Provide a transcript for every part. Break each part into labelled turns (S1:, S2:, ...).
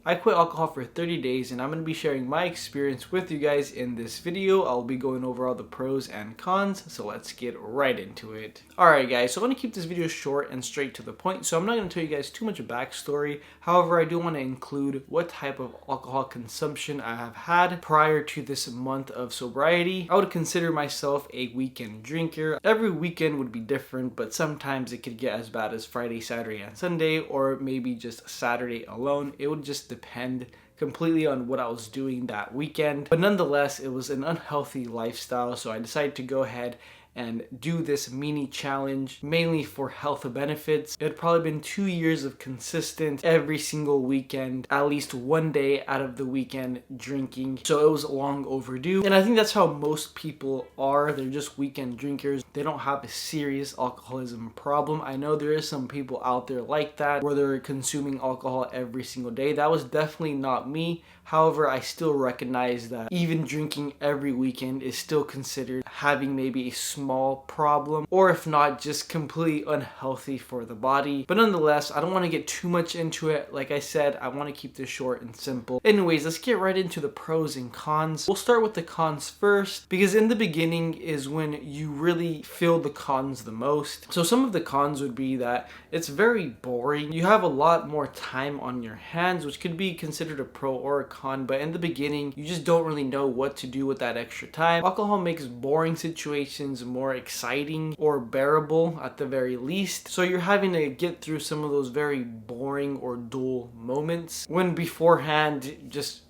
S1: I quit alcohol for 30 days and I'm going to be sharing my experience with you guys in this video. I'll be going over all the pros and cons, so let's get right into it. Alright guys, so I'm going to keep this video short and straight to the point, so I'm not going to tell you guys too much backstory. However, I do want to include what type of alcohol consumption I have had prior to this month of sobriety. I would consider myself a weekend drinker. Every weekend would be different, but sometimes it could get as bad as Friday, Saturday, and Sunday, or maybe just Saturday alone. It would just depend completely on what I was doing that weekend. But nonetheless, it was an unhealthy lifestyle, so I decided to go ahead and do this mini challenge mainly for health benefits. It had probably been 2 years of consistent every single weekend, at least one day out of the weekend drinking. So it was long overdue. And I think that's how most people are. They're just weekend drinkers. They don't have a serious alcoholism problem. I know there is some people out there like that where they're consuming alcohol every single day. That was definitely not me. However, I still recognize that even drinking every weekend is still considered having maybe a small problem, or if not, just completely unhealthy for the body. But nonetheless, I don't want to get too much into it. Like I said, I want to keep this short and simple. Anyways, let's get right into the pros and cons. We'll start with the cons first, because in the beginning is when you really feel the cons the most. So some of the cons would be that it's very boring. You have a lot more time on your hands, which could be considered a pro or a con, but in the beginning, you just don't really know what to do with that extra time. Alcohol makes boring situations more exciting or bearable at the very least. So you're having to get through some of those very boring or dull moments when beforehand, just,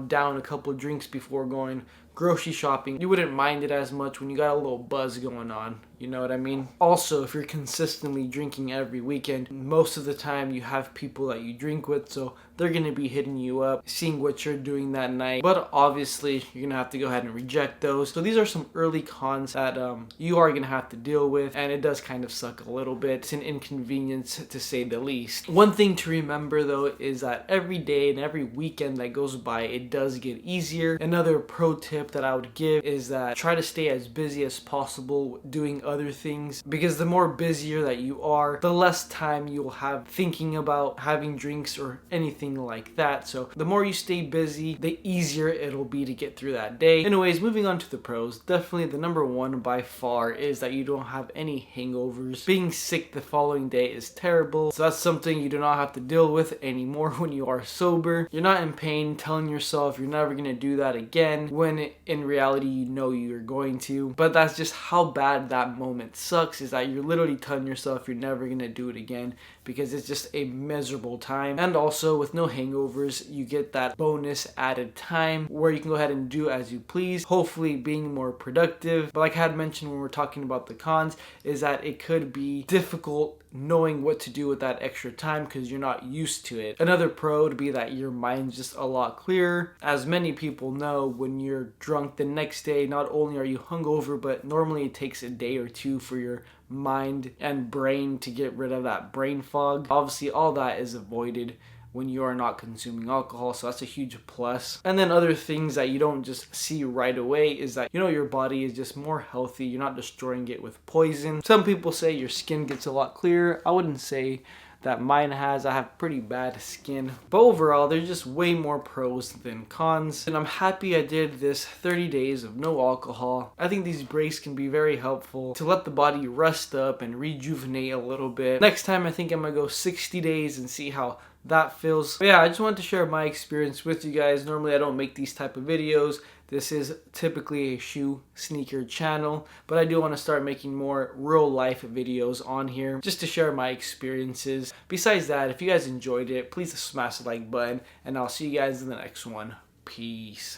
S1: down a couple of drinks before going grocery shopping, you wouldn't mind it as much when you got a little buzz going on. You know what I mean? Also, if you're consistently drinking every weekend, most of the time you have people that you drink with, so they're going to be hitting you up, seeing what you're doing that night. But obviously, you're going to have to go ahead and reject those. So these are some early cons that you are going to have to deal with, and it does kind of suck a little bit. It's an inconvenience to say the least. One thing to remember though is that every day and every weekend that goes by, it does get easier. Another pro tip that I would give is that try to stay as busy as possible doing other things, because the more busier that you are, the less time you'll have thinking about having drinks or anything like that. So the more you stay busy, the easier it'll be to get through that day. Anyways, moving on to the pros, definitely the number one by far is that you don't have any hangovers. Being sick the following day is terrible, so that's something you do not have to deal with anymore when you are sober. You're not in pain telling yourself you're never going to do that again, when in reality you know you're going to. But that's just how bad that moment sucks, is that you're literally telling yourself you're never gonna do it again, because it's just a miserable time. And also with no hangovers, you get that bonus added time where you can go ahead and do as you please, hopefully being more productive. But like I had mentioned when we're talking about the cons, is that it could be difficult knowing what to do with that extra time because you're not used to it. Another pro would be that your mind's just a lot clearer. As many people know, when you're drunk the next day, not only are you hungover, but normally it takes a day or two for your mind and brain to get rid of that brain fog. Obviously, all that is avoided when you are not consuming alcohol, so that's a huge plus. And then other things that you don't just see right away is that your body is just more healthy. You're not destroying it with poison. Some people say your skin gets a lot clearer. I wouldn't say that mine has. I have pretty bad skin. But overall, there's just way more pros than cons. And I'm happy I did this 30 days of no alcohol. I think these breaks can be very helpful to let the body rest up and rejuvenate a little bit. Next time, I think I'm gonna go 60 days and see how that feels. But yeah, I just wanted to share my experience with you guys. Normally I don't make these type of videos. This is typically a shoe sneaker channel, but I do want to start making more real life videos on here just to share my experiences. Besides that, if you guys enjoyed it, please smash the like button, and I'll see you guys in the next one. Peace.